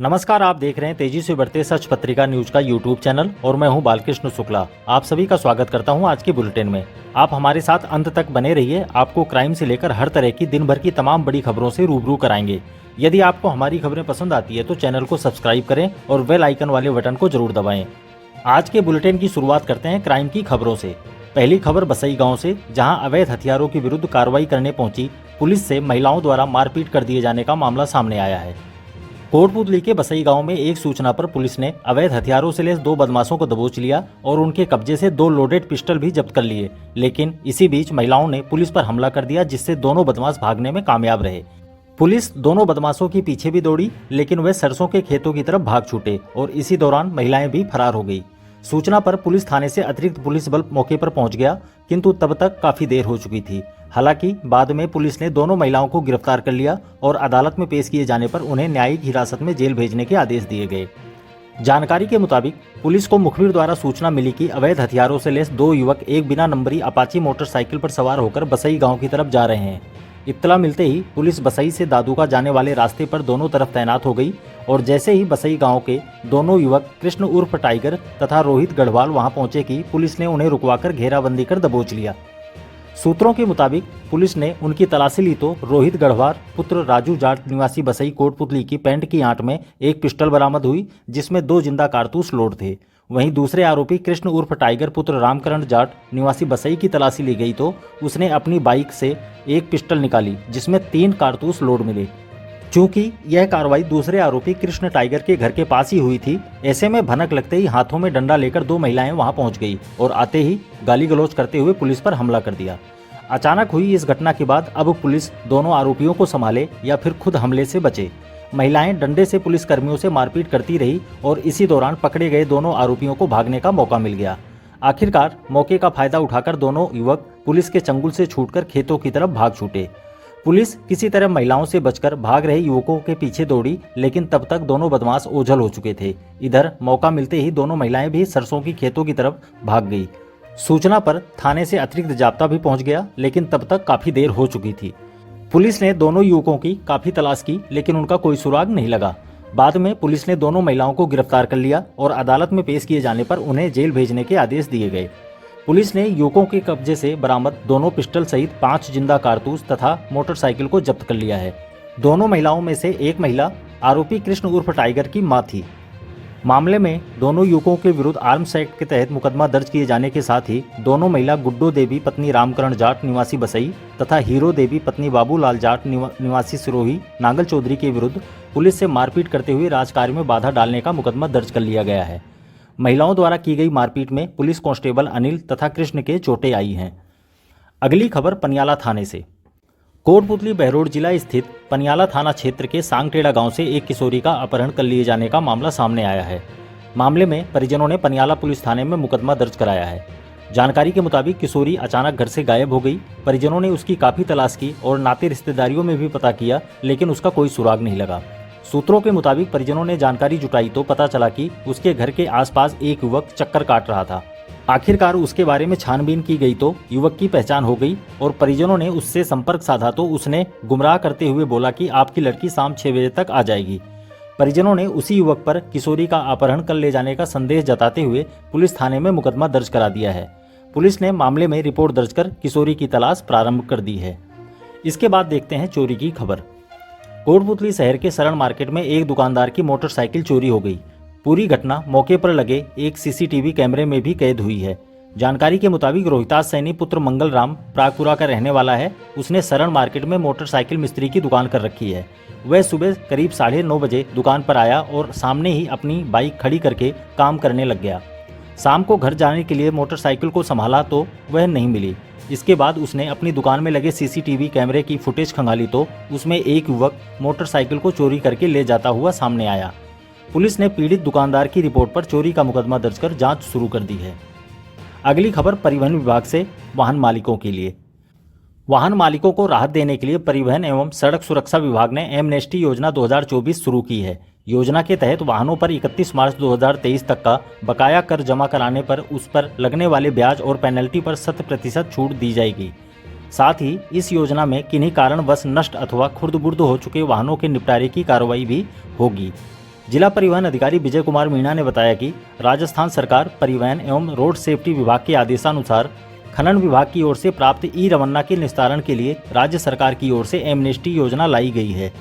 नमस्कार, आप देख रहे हैं तेजी से बढ़ते सच पत्रिका न्यूज का यूट्यूब चैनल और मैं हूं बालकृष्ण शुक्ला। आप सभी का स्वागत करता हूं आज के बुलेटिन में। आप हमारे साथ अंत तक बने रहिए, आपको क्राइम से लेकर हर तरह की दिन भर की तमाम बड़ी खबरों से रूबरू कराएंगे। यदि आपको हमारी खबरें पसंद आती है तो चैनल को सब्सक्राइब करें और बेल आइकन वाले बटन को जरूर दबाएं। आज के बुलेटिन की शुरुआत करते हैं क्राइम की खबरों से। पहली खबर बसई गाँव से, जहाँ अवैध हथियारों के विरुद्ध कार्रवाई करने पहुंची पुलिस से महिलाओं द्वारा मारपीट कर दिए जाने का मामला सामने आया है। कोटपुतली के बसई गांव में एक सूचना पर पुलिस ने अवैध हथियारों से लैस 2 बदमाशों को दबोच लिया और उनके कब्जे से 2 लोडेड पिस्टल भी जब्त कर लिए। लेकिन इसी बीच महिलाओं ने पुलिस पर हमला कर दिया, जिससे दोनों बदमाश भागने में कामयाब रहे। पुलिस दोनों बदमाशों के पीछे भी दौड़ी, लेकिन वे सरसों के खेतों की तरफ भाग छूटे और इसी दौरान महिलाएं भी फरार हो गई। सूचना पर पुलिस थाने से अतिरिक्त पुलिस बल मौके पर पहुंच गया, किंतु तब तक काफी देर हो चुकी थी। हालांकि बाद में पुलिस ने दोनों महिलाओं को गिरफ्तार कर लिया और अदालत में पेश किए जाने पर उन्हें न्यायिक हिरासत में जेल भेजने के आदेश दिए गए। जानकारी के मुताबिक पुलिस को मुखबिर द्वारा सूचना मिली कि अवैध हथियारों से लैस 2 युवक एक बिना नंबरी अपाची मोटरसाइकिल पर सवार होकर बसई गांव की तरफ जा रहे हैं। इत्तला मिलते ही पुलिस बसई से दादूका जाने वाले रास्ते पर दोनों तरफ तैनात हो गई और जैसे ही बसई गांव के दोनों युवक कृष्ण उर्फ टाइगर तथा रोहित गढ़वाल वहां पहुंचे कि पुलिस ने उन्हें रुकवाकर घेराबंदी कर दबोच लिया। सूत्रों के मुताबिक पुलिस ने उनकी तलाशी ली तो रोहित गढ़वाल पुत्र राजू जाट निवासी बसई कोटपुतली की पैंट की आंट में एक पिस्टल बरामद हुई, जिसमें 2 जिंदा कारतूस लोड थे। वहीं दूसरे आरोपी कृष्ण उर्फ टाइगर पुत्र रामकरण जाट निवासी बसई की तलाशी ली गई तो उसने अपनी बाइक से एक पिस्टल निकाली, जिसमें 3 कारतूस लोड मिले। चूंकि यह कार्रवाई दूसरे आरोपी कृष्ण टाइगर के घर के पास ही हुई थी, ऐसे में भनक लगते ही हाथों में डंडा लेकर 2 महिलाएं वहां पहुंच गई और आते ही गाली गलौज करते हुए पुलिस पर हमला कर दिया। अचानक हुई इस घटना के बाद अब पुलिस दोनों आरोपियों को संभाले या फिर खुद हमले से बचे। महिलाएं डंडे से पुलिस कर्मियों से मारपीट करती रही और इसी दौरान पकड़े गए दोनों आरोपियों को भागने का मौका मिल गया। आखिरकार मौके का फायदा उठाकर दोनों युवक पुलिस के चंगुल से छूटकर खेतों की तरफ भाग छूटे। पुलिस किसी तरह महिलाओं से बचकर भाग रहे युवकों के पीछे दौड़ी, लेकिन तब तक दोनों बदमाश ओझल हो चुके थे। इधर मौका मिलते ही दोनों महिलाएं भी सरसों की खेतों की तरफ भाग गई। सूचना पर थाने से अतिरिक्त जाब्ता भी पहुंच गया, लेकिन तब तक काफी देर हो चुकी थी। पुलिस ने दोनों युवकों की काफी तलाश की, लेकिन उनका कोई सुराग नहीं लगा। बाद में पुलिस ने दोनों महिलाओं को गिरफ्तार कर लिया और अदालत में पेश किए जाने पर उन्हें जेल भेजने के आदेश दिए गए। पुलिस ने युवकों के कब्जे से बरामद दोनों पिस्टल सहित 5 जिंदा कारतूस तथा मोटरसाइकिल को जब्त कर लिया है। दोनों महिलाओं में से एक महिला आरोपी कृष्ण उर्फ टाइगर की मां थी। मामले में दोनों युवकों के विरुद्ध आर्म्स एक्ट के तहत मुकदमा दर्ज किए जाने के साथ ही दोनों महिला गुड्डो देवी पत्नी रामकरण जाट निवासी बसई तथा हीरो देवी पत्नी बाबूलाल जाट निवासी सिरोही नांगल चौधरी के विरुद्ध पुलिस से मारपीट करते हुए राजकार्य में बाधा डालने का मुकदमा दर्ज कर लिया गया है। महिलाओं द्वारा की गई मारपीट में पुलिस कांस्टेबल अनिल तथा कृष्ण के चोटें आई हैं। अगली खबर पनियाला थाने से। कोटपुतली बहरोड जिला स्थित पनियाला थाना क्षेत्र के सांगटेड़ा गांव से एक किशोरी का अपहरण कर लिए जाने का मामला सामने आया है। मामले में परिजनों ने पनियाला पुलिस थाने में मुकदमा दर्ज कराया है। जानकारी के मुताबिक किशोरी अचानक घर से गायब हो गई। परिजनों ने उसकी काफी तलाश की और नाते रिश्तेदारियों में भी पता किया, लेकिन उसका कोई सुराग नहीं लगा। सूत्रों के मुताबिक परिजनों ने जानकारी जुटाई तो पता चला कि उसके घर के आसपास एक युवक चक्कर काट रहा था। आखिरकार उसके बारे में छानबीन की गई तो युवक की पहचान हो गई और परिजनों ने उससे संपर्क साधा तो उसने गुमराह करते हुए बोला कि आपकी लड़की शाम 6 बजे तक आ जाएगी। परिजनों ने उसी युवक पर किशोरी का अपहरण कर ले जाने का संदेह जताते हुए पुलिस थाने में मुकदमा दर्ज करा दिया है। पुलिस ने मामले में रिपोर्ट दर्ज कर किशोरी की तलाश प्रारंभ कर दी है। इसके बाद देखते हैं चोरी की खबर। कोटपुतली शहर के शरण मार्केट में एक दुकानदार की मोटरसाइकिल चोरी हो गई। पूरी घटना मौके पर लगे एक सीसीटीवी कैमरे में भी कैद हुई है। जानकारी के मुताबिक रोहितास सैनी पुत्र मंगल राम प्रागपुरा का रहने वाला है। उसने शरण मार्केट में मोटरसाइकिल मिस्त्री की दुकान कर रखी है। वह सुबह करीब 9:30 बजे दुकान पर आया और सामने ही अपनी बाइक खड़ी करके काम करने लग गया। शाम को घर जाने के लिए मोटरसाइकिल को संभाला तो वह नहीं मिली। इसके बाद उसने अपनी दुकान में लगे सीसीटीवी कैमरे की फुटेज खंगाली तो उसमें एक युवक मोटरसाइकिल को चोरी करके ले जाता हुआ सामने आया। पुलिस ने पीड़ित दुकानदार की रिपोर्ट पर चोरी का मुकदमा दर्ज कर जांच शुरू कर दी है। अगली खबर परिवहन विभाग से वाहन मालिकों के लिए। वाहन मालिकों को राहत देने के लिए परिवहन एवं सड़क सुरक्षा विभाग ने एमनेस्टी योजना 2024 शुरू की है। योजना के तहत वाहनों पर 31 मार्च 2023 तक का बकाया कर जमा कराने पर उस पर लगने वाले ब्याज और पेनल्टी पर 100% छूट दी जाएगी। साथ ही इस योजना में किन्हीं कारणवश नष्ट अथवा खुर्द-बुर्द हो चुके वाहनों के निपटारे की कार्रवाई भी होगी। जिला परिवहन अधिकारी विजय कुमार मीणा ने बताया कि राजस्थान सरकार परिवहन एवं रोड सेफ्टी विभाग के आदेशानुसार खनन विभाग की ओर से प्राप्त ई रवन्ना के निस्तारण के लिए राज्य सरकार की ओर से एमनेस्टी योजना लाई गई है।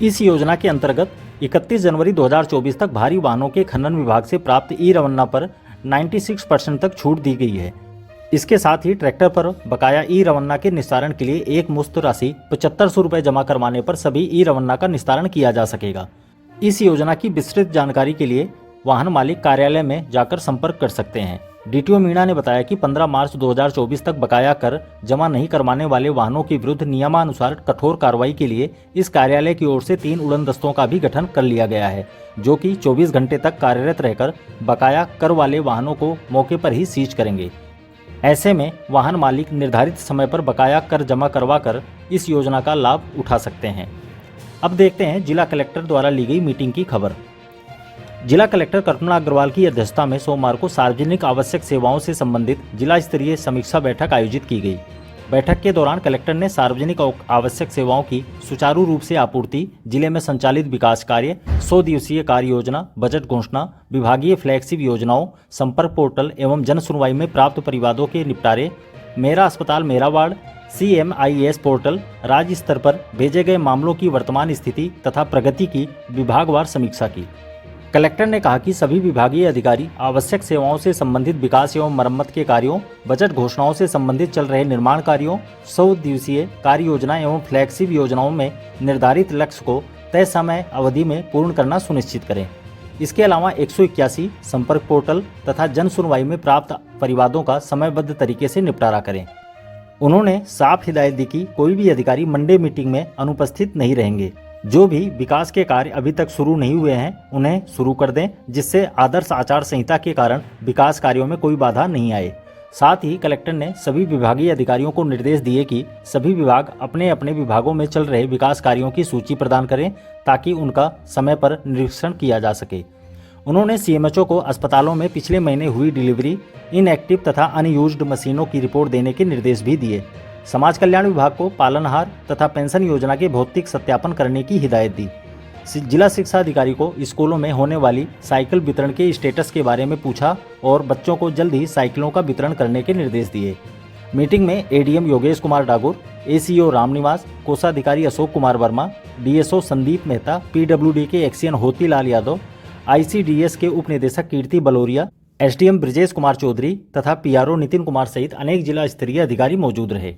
इस योजना के अंतर्गत 31 जनवरी 2024 तक भारी वाहनों के खनन विभाग से प्राप्त ई रवन्ना पर 96% तक छूट दी गई है। इसके साथ ही ट्रैक्टर पर बकाया ई रवन्ना के निस्तारण के लिए एक मुश्त राशि 7500 रुपये जमा करवाने पर सभी ई रवन्ना का निस्तारण किया जा सकेगा। इस योजना की विस्तृत जानकारी के लिए वाहन मालिक कार्यालय में जाकर संपर्क कर सकते हैं। डीटीओ मीणा ने बताया कि 15 मार्च 2024 तक बकाया कर जमा नहीं करवाने वाले वाहनों के विरुद्ध नियमानुसार कठोर कार्रवाई के लिए इस कार्यालय की ओर से 3 उड़न दस्तों का भी गठन कर लिया गया है, जो कि 24 घंटे तक कार्यरत रहकर बकाया कर वाले वाहनों को मौके पर ही सीज करेंगे। ऐसे में वाहन मालिक निर्धारित समय पर बकाया कर जमा करवा कर इस योजना का लाभ उठा सकते हैं। अब देखते हैं जिला कलेक्टर द्वारा ली गई मीटिंग की खबर। जिला कलेक्टर कल्पना अग्रवाल की अध्यक्षता में सोमवार को सार्वजनिक आवश्यक सेवाओं से संबंधित जिला स्तरीय समीक्षा बैठक आयोजित की गई। बैठक के दौरान कलेक्टर ने सार्वजनिक आवश्यक सेवाओं की सुचारू रूप से आपूर्ति, जिले में संचालित विकास कार्य, 100 दिवसीय कार्य योजना, बजट घोषणा, विभागीय फ्लैगशिप योजनाओं, संपर्क पोर्टल एवं जन सुनवाई में प्राप्त परिवादों के निपटारे, मेरा अस्पताल मेरा वार्ड, CMIS पोर्टल, राज्य स्तर पर भेजे गए मामलों की वर्तमान स्थिति तथा प्रगति की विभागवार समीक्षा की। कलेक्टर ने कहा कि सभी विभागीय अधिकारी आवश्यक सेवाओं से संबंधित विकास एवं मरम्मत के कार्यों, बजट घोषणाओं से संबंधित चल रहे निर्माण कार्यों, 100 दिवसीय कार्य योजना एवं फ्लैगशिप योजनाओं में निर्धारित लक्ष्य को तय समय अवधि में पूर्ण करना सुनिश्चित करें। इसके अलावा 181 संपर्क पोर्टल तथा जन सुनवाई में प्राप्त परिवादों का समयबद्ध तरीके से निपटारा करें। उन्होंने साफ हिदायत दी कि कोई भी अधिकारी मंडे मीटिंग में अनुपस्थित नहीं रहेंगे। जो भी विकास के कार्य अभी तक शुरू नहीं हुए हैं उन्हें शुरू कर दें, जिससे आदर्श आचार संहिता के कारण विकास कार्यों में कोई बाधा नहीं आए। साथ ही कलेक्टर ने सभी विभागीय अधिकारियों को निर्देश दिए कि सभी विभाग अपने अपने विभागों में चल रहे विकास कार्यों की सूची प्रदान करें ताकि उनका समय पर निरीक्षण किया जा सके। उन्होंने CMHO को अस्पतालों में पिछले महीने हुई डिलीवरी, इनएक्टिव तथा अनयूज्ड मशीनों की रिपोर्ट देने के निर्देश भी दिए। समाज कल्याण विभाग को पालनहार तथा पेंशन योजना के भौतिक सत्यापन करने की हिदायत दी। जिला शिक्षा अधिकारी को स्कूलों में होने वाली साइकिल वितरण के स्टेटस के बारे में पूछा और बच्चों को जल्द ही साइकिलों का वितरण करने के निर्देश दिए। मीटिंग में ADM Yogesh Kumar Dagur, ACO Ramniwas, कोषाधिकारी Ashok Kumar Verma, DSO Sandeep Mehta, PWD के एक्सियन होती लाल यादव, ICDS के उप निदेशक कीर्ति बलोरिया, SDM ब्रिजेश कुमार चौधरी तथा PRO नितिन कुमार सहित अनेक जिला स्तरीय अधिकारी मौजूद रहे।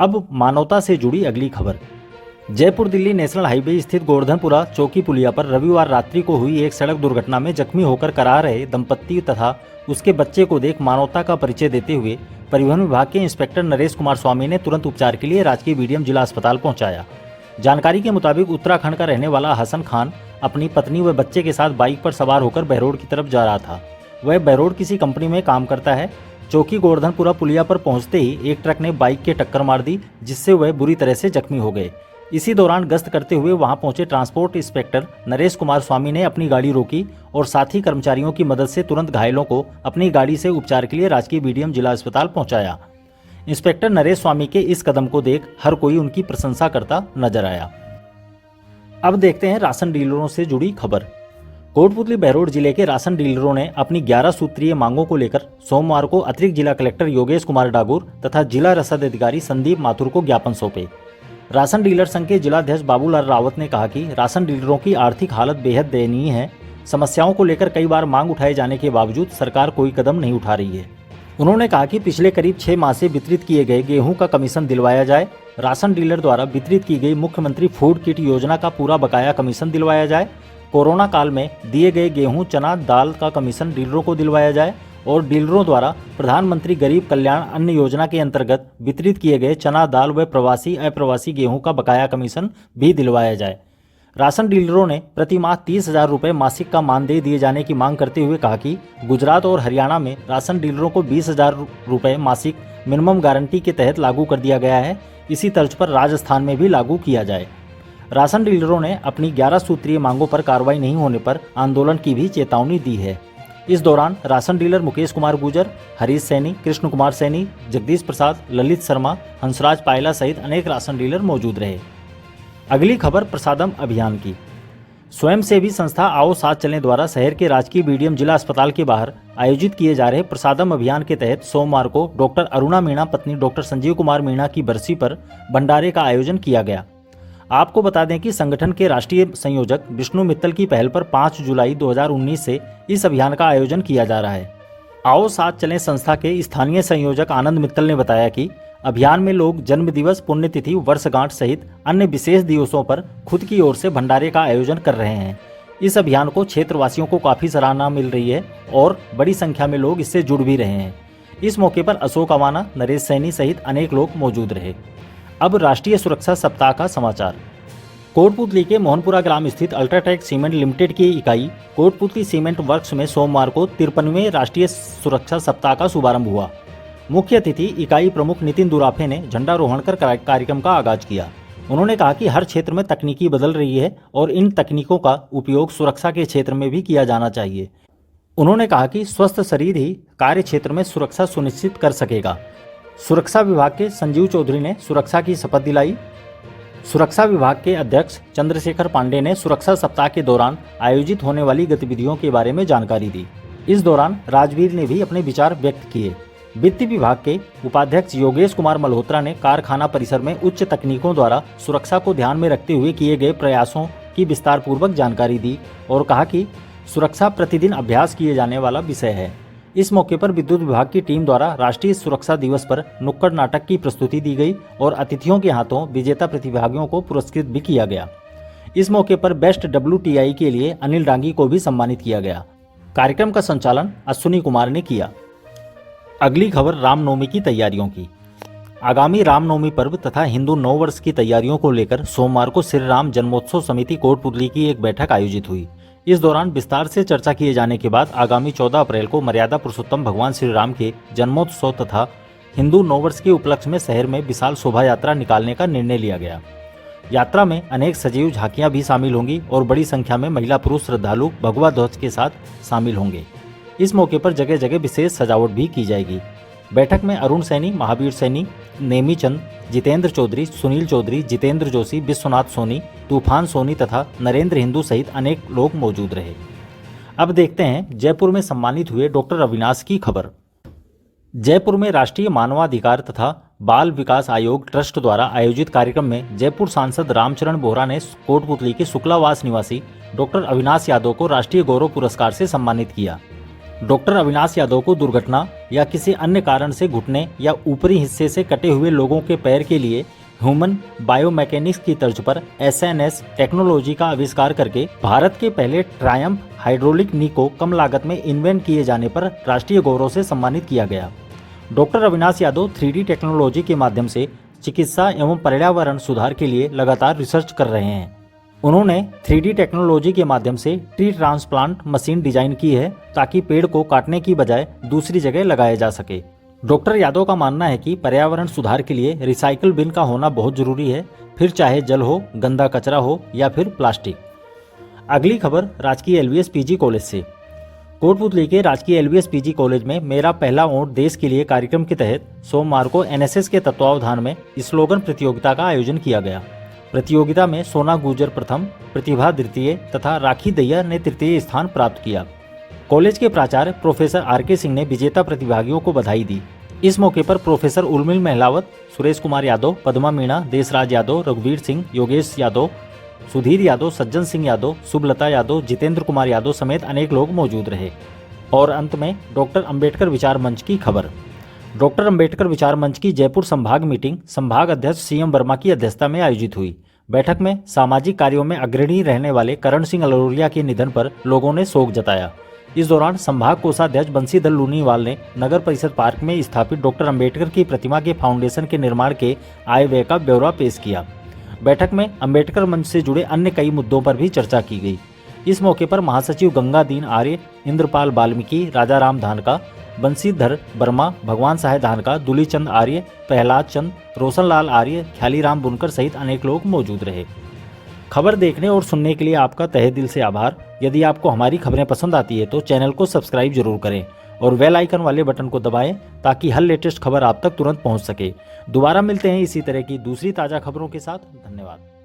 अब मानवता से जुड़ी अगली खबर। जयपुर दिल्ली नेशनल हाईवे स्थित गोवर्धनपुरा चौकी पुलिया पर रविवार रात्रि को हुई एक सड़क दुर्घटना में जख्मी होकर करा रहे दंपत्ति तथा उसके बच्चे को देख मानवता का परिचय देते हुए परिवहन विभाग के इंस्पेक्टर नरेश कुमार स्वामी ने तुरंत उपचार के लिए राजकीय BDM जिला अस्पताल पहुंचाया। जानकारी के मुताबिक उत्तराखंड का रहने वाला हसन खान अपनी पत्नी व बच्चे के साथ बाइक पर सवार होकर बहरोड की तरफ जा रहा था। वह बहरोड किसी कंपनी में काम करता है। चौकी गोवर्धनपुरा पुलिया पर पहुंचते ही एक ट्रक ने बाइक के टक्कर मार दी, जिससे वह बुरी तरह से जख्मी हो गए। इसी दौरान गश्त करते हुए वहां पहुंचे ट्रांसपोर्ट इंस्पेक्टर नरेश कुमार स्वामी ने अपनी गाड़ी रोकी और साथी कर्मचारियों की मदद से तुरंत घायलों को अपनी गाड़ी से उपचार के लिए राजकीय BDM जिला अस्पताल पहुंचाया। इंस्पेक्टर नरेश स्वामी के इस कदम को देख हर कोई उनकी प्रशंसा करता नजर आया। अब देखते हैं राशन डीलरों से जुड़ी खबर। कोटपुतली बहरोड जिले के राशन डीलरों ने अपनी 11 सूत्रीय मांगों को लेकर सोमवार को अतिरिक्त जिला कलेक्टर योगेश कुमार डागुर तथा जिला रसद अधिकारी संदीप माथुर को ज्ञापन सौंपे। राशन डीलर संघ के जिलाध्यक्ष बाबूलाल रावत ने कहा कि राशन डीलरों की आर्थिक हालत बेहद दयनीय है। समस्याओं को लेकर कई बार मांग उठाए जाने के बावजूद सरकार कोई कदम नहीं उठा रही है। उन्होंने कहा कि पिछले करीब 6 माह से वितरित किए गए गेहूं का कमीशन दिलवाया जाए, राशन डीलर द्वारा वितरित की गई मुख्यमंत्री फूड किट योजना का पूरा बकाया कमीशन दिलवाया जाए, कोरोना काल में दिए गए गेहूं, चना, दाल का कमीशन डीलरों को दिलवाया जाए और डीलरों द्वारा प्रधानमंत्री गरीब कल्याण अन्न योजना के अंतर्गत वितरित किए गए चना, दाल व प्रवासी अप्रवासी गेहूं का बकाया कमीशन भी दिलवाया जाए। राशन डीलरों ने प्रति माह 30,000 रुपये मासिक का मानदेय दिए जाने की मांग करते हुए कहा कि गुजरात और हरियाणा में राशन डीलरों को 20,000 रुपये मासिक मिनिमम गारंटी के तहत लागू कर दिया गया है। इसी तर्ज पर राजस्थान में भी लागू किया जाए। राशन डीलरों ने अपनी 11 सूत्रीय मांगों पर कार्रवाई नहीं होने पर आंदोलन की भी चेतावनी दी है। इस दौरान राशन डीलर मुकेश कुमार गुर्जर, हरीश सैनी, कृष्ण कुमार सैनी, जगदीश प्रसाद, ललित शर्मा, हंसराज पायला सहित अनेक राशन डीलर मौजूद रहे। अगली खबर प्रसादम अभियान की। स्वयंसेवी संस्था आओ साथ चलें द्वारा शहर के राजकीय बीडीएम जिला अस्पताल के बाहर आयोजित किए जा रहे प्रसादम अभियान के तहत सोमवार को डॉक्टर अरुणा मीणा पत्नी डॉक्टर संजीव कुमार मीणा की बरसी पर भंडारे का आयोजन किया गया। आपको बता दें कि संगठन के राष्ट्रीय संयोजक विष्णु मित्तल की पहल पर 5 जुलाई 2019 से इस अभियान का आयोजन किया जा रहा है। आओ साथ चलें संस्था के स्थानीय संयोजक आनंद मित्तल ने बताया कि अभियान में लोग जन्मदिवस, पुण्यतिथि, वर्षगांठ सहित अन्य विशेष दिवसों पर खुद की ओर से भंडारे का आयोजन कर रहे हैं। इस अभियान को क्षेत्रवासियों को काफी सराहना मिल रही है और बड़ी संख्या में लोग इससे जुड़ भी रहे हैं। इस मौके पर अशोक अवाना, नरेश सैनी सहित अनेक लोग मौजूद रहे। अब राष्ट्रीय सुरक्षा सप्ताह का समाचार। कोटपुतली के मोहनपुरा ग्राम स्थित अल्ट्राटेक सीमेंट लिमिटेड की इकाई कोटपुतली सीमेंट वर्क्स में सोमवार को 53वें राष्ट्रीय सुरक्षा सप्ताह का शुभारंभ हुआ। मुख्य अतिथि इकाई प्रमुख नितिन दुराफे ने झंडारोहण कर कार्यक्रम का आगाज किया। उन्होंने कहा कि हर क्षेत्र में तकनीकी बदल रही है और इन तकनीकों का उपयोग सुरक्षा के क्षेत्र में भी किया जाना चाहिए। उन्होंने कहा कि स्वस्थ शरीर ही कार्य क्षेत्र में सुरक्षा सुनिश्चित कर सकेगा। सुरक्षा विभाग के संजीव चौधरी ने सुरक्षा की शपथ दिलाई। सुरक्षा विभाग के अध्यक्ष चंद्रशेखर पांडे ने सुरक्षा सप्ताह के दौरान आयोजित होने वाली गतिविधियों के बारे में जानकारी दी। इस दौरान राजवीर ने भी अपने विचार व्यक्त किए। वित्त विभाग के उपाध्यक्ष योगेश कुमार मल्होत्रा ने कारखाना परिसर में उच्च तकनीकों द्वारा सुरक्षा को ध्यान में रखते हुए किए गए प्रयासों की विस्तार पूर्वक जानकारी दी और कहा कि सुरक्षा प्रतिदिन अभ्यास किए जाने वाला विषय है। इस मौके पर विद्युत विभाग की टीम द्वारा राष्ट्रीय सुरक्षा दिवस पर नुक्कड़ नाटक की प्रस्तुति दी गई और अतिथियों के हाथों विजेता प्रतिभागियों को पुरस्कृत भी किया गया। इस मौके पर बेस्ट WTI के लिए अनिल डांगी को भी सम्मानित किया गया। कार्यक्रम का संचालन अश्विनी कुमार ने किया। अगली खबर रामनवमी की तैयारियों की। आगामी रामनवमी पर्व तथा हिंदू नववर्ष की तैयारियों को लेकर सोमवार को श्री राम जन्मोत्सव समिति कोटपुतली की एक बैठक आयोजित हुई। इस दौरान विस्तार से चर्चा किए जाने के बाद आगामी 14 अप्रैल को मर्यादा पुरुषोत्तम भगवान श्री राम के जन्मोत्सव तथा हिंदू नववर्ष के उपलक्ष्य में शहर में विशाल शोभा यात्रा निकालने का निर्णय लिया गया। यात्रा में अनेक सजीव झांकियां भी शामिल होंगी और बड़ी संख्या में महिला पुरुष श्रद्धालु भगवा ध्वज के साथ शामिल होंगे। इस मौके पर जगह जगह विशेष सजावट भी की जाएगी। बैठक में अरुण सैनी, महावीर सैनी, नेमी चंद, जितेंद्र चौधरी, सुनील चौधरी, जितेंद्र जोशी, विश्वनाथ सोनी, तूफान सोनी तथा नरेंद्र हिंदू सहित अनेक लोग मौजूद रहे। अब देखते हैं जयपुर में सम्मानित हुए डॉक्टर अविनाश की खबर। जयपुर में राष्ट्रीय मानवाधिकार तथा बाल विकास आयोग ट्रस्ट द्वारा आयोजित कार्यक्रम में जयपुर सांसद रामचरण बोहरा ने कोटपुतली के शुक्लावास निवासी डॉक्टर अविनाश यादव को राष्ट्रीय गौरव पुरस्कार से सम्मानित किया। डॉक्टर अविनाश यादव को दुर्घटना या किसी अन्य कारण से घुटने या ऊपरी हिस्से से कटे हुए लोगों के पैर के लिए ह्यूमन बायोमैकेनिक्स की तर्ज पर SNS टेक्नोलॉजी का आविष्कार करके भारत के पहले ट्रायम्फ हाइड्रोलिक नी को कम लागत में इन्वेंट किए जाने पर राष्ट्रीय गौरव से सम्मानित किया गया। Doctor Avinash Yadav 3D technology के माध्यम से चिकित्सा एवं पर्यावरण सुधार के लिए लगातार रिसर्च कर रहे हैं। उन्होंने 3D टेक्नोलॉजी के माध्यम से ट्री ट्रांसप्लांट मशीन डिजाइन की है ताकि पेड़ को काटने की बजाय दूसरी जगह लगाया जा सके। डॉक्टर यादव का मानना है कि पर्यावरण सुधार के लिए रिसाइकल बिन का होना बहुत जरूरी है, फिर चाहे जल हो, गंदा कचरा हो या फिर प्लास्टिक। अगली खबर राजकीय LVS PG कॉलेज से। कोटपुतली के राजकीय LVS PG कॉलेज में मेरा पहला वोट देश के लिए कार्यक्रम के तहत सोमवार को NSS के तत्वावधान में स्लोगन प्रतियोगिता का आयोजन किया गया। प्रतियोगिता में सोना गुर्जर प्रथम, प्रतिभा द्वितीय तथा राखी दहिया ने तृतीय स्थान प्राप्त किया। कॉलेज के प्राचार्य प्रोफेसर RK सिंह ने विजेता प्रतिभागियों को बधाई दी। इस मौके पर प्रोफेसर उर्मिल महलावत, सुरेश कुमार यादव, पद्मा मीणा, देशराज यादव, रघुवीर सिंह, योगेश यादव, सुधीर यादव, सज्जन सिंह यादव, शुभलता यादव, जितेंद्र कुमार यादव समेत अनेक लोग मौजूद रहे। और अंत में डॉक्टर अंबेडकर विचार मंच की खबर। डॉक्टर अंबेडकर विचार मंच की जयपुर संभाग मीटिंग संभाग अध्यक्ष CM वर्मा की अध्यक्षता में आयोजित हुई। बैठक में सामाजिक कार्यों में अग्रणी रहने वाले करण सिंह अलोरिया के निधन पर लोगों ने शोक जताया। इस दौरान संभाग कोषाध्यक्ष बंसीधर लूनीवाल ने नगर परिषद पार्क में स्थापित डॉक्टर अंबेडकर की प्रतिमा के फाउंडेशन के निर्माण के आय व्यय का ब्यौरा पेश किया। बैठक में अंबेडकर मंच से जुड़े अन्य कई मुद्दों पर भी चर्चा की गई। इस मौके पर महासचिव गंगादीन आर्य, इंद्रपाल वाल्मीकि, राजाराम धानका, बंसीधर वर्मा, भगवान सहाय धानका, दुलीचंद आर्य, प्रहलाद चंद, रोशनलाल आर्य, ख्यालीराम बुनकर सहित अनेक लोग मौजूद रहे। खबर देखने और सुनने के लिए आपका तहे दिल से आभार। यदि आपको हमारी खबरें पसंद आती है तो चैनल को सब्सक्राइब जरूर करें और बेल आइकन वाले बटन को दबाएं ताकि हर लेटेस्ट खबर आप तक तुरंत पहुंच सके। दोबारा मिलते हैं इसी तरह की दूसरी ताज़ा खबरों के साथ। धन्यवाद।